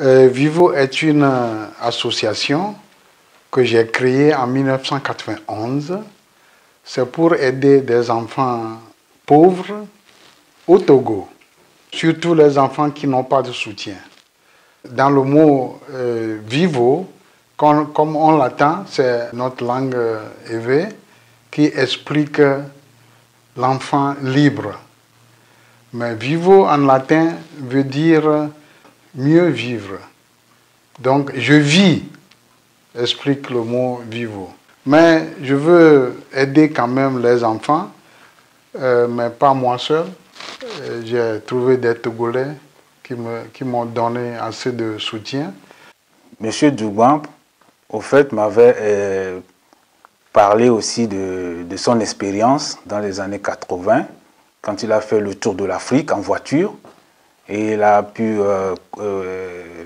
Vivo est une association que j'ai créée en 1991. C'est pour aider des enfants pauvres au Togo, surtout les enfants qui n'ont pas de soutien. Dans le mot Vivo, comme on l'attend, c'est notre langue éve qui explique l'enfant libre. Mais Vivo en latin veut dire mieux vivre. Donc je vis, explique le mot Vivo. Mais je veux aider quand même les enfants, mais pas moi seul. J'ai trouvé des Togolais qui m'ont donné assez de soutien. Monsieur Douban, au fait, m'avait parlé aussi de son expérience dans les années 80, quand il a fait le tour de l'Afrique en voiture. Et il a pu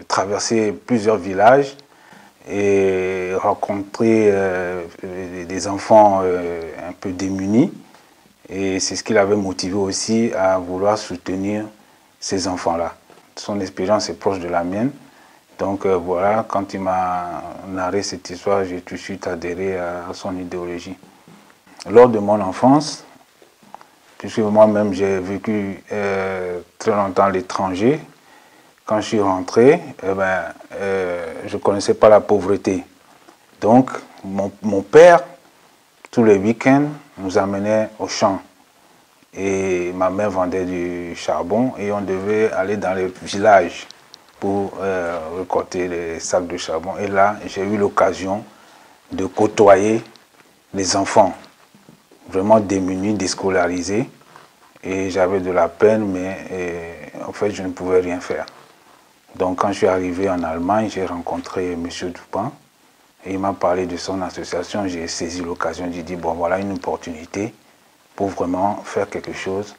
traverser plusieurs villages et rencontrer des enfants un peu démunis. Et c'est ce qui l'avait motivé aussi à vouloir soutenir ces enfants-là. Son expérience est proche de la mienne. Donc voilà, quand il m'a narré cette histoire, j'ai tout de suite adhéré à son idéologie. Lors de mon enfance, puisque moi-même j'ai vécu très longtemps à l'étranger, quand je suis rentré, je ne connaissais pas la pauvreté. Donc mon père, tous les week-ends, nous amenait au champ. Et ma mère vendait du charbon et on devait aller dans les villages pour récolter les sacs de charbon. Et là, j'ai eu l'occasion de côtoyer les enfants vraiment démunis, déscolarisés. Et j'avais de la peine, mais en fait, je ne pouvais rien faire. Donc, quand je suis arrivé en Allemagne, j'ai rencontré M. Dupin. Et il m'a parlé de son association. J'ai saisi l'occasion, j'ai dit, bon, voilà une opportunité pour vraiment faire quelque chose,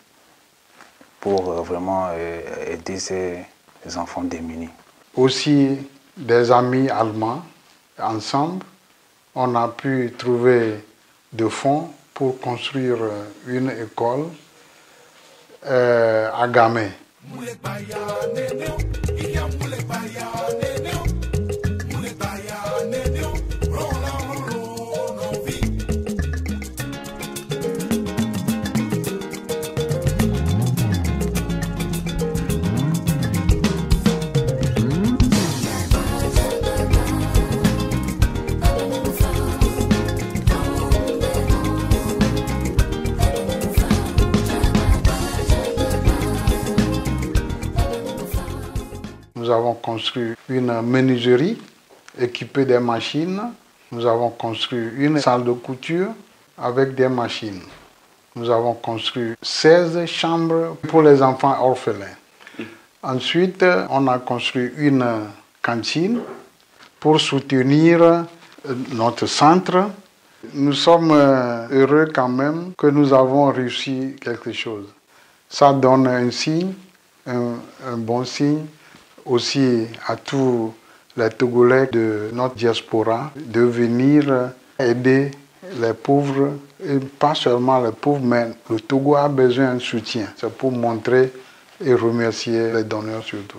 pour vraiment aider ces enfants démunis. Aussi, des amis allemands, ensemble, on a pu trouver des fonds pour construire une école à Gamay. Nous avons construit une menuiserie équipée des machines. Nous avons construit une salle de couture avec des machines. Nous avons construit 16 chambres pour les enfants orphelins. Ensuite, on a construit une cantine pour soutenir notre centre. Nous sommes heureux quand même que nous avons réussi quelque chose. Ça donne un signe, un bon signe, aussi à tous les Togolais de notre diaspora de venir aider les pauvres, et pas seulement les pauvres, mais le Togo a besoin d'un soutien. C'est pour montrer et remercier les donneurs surtout.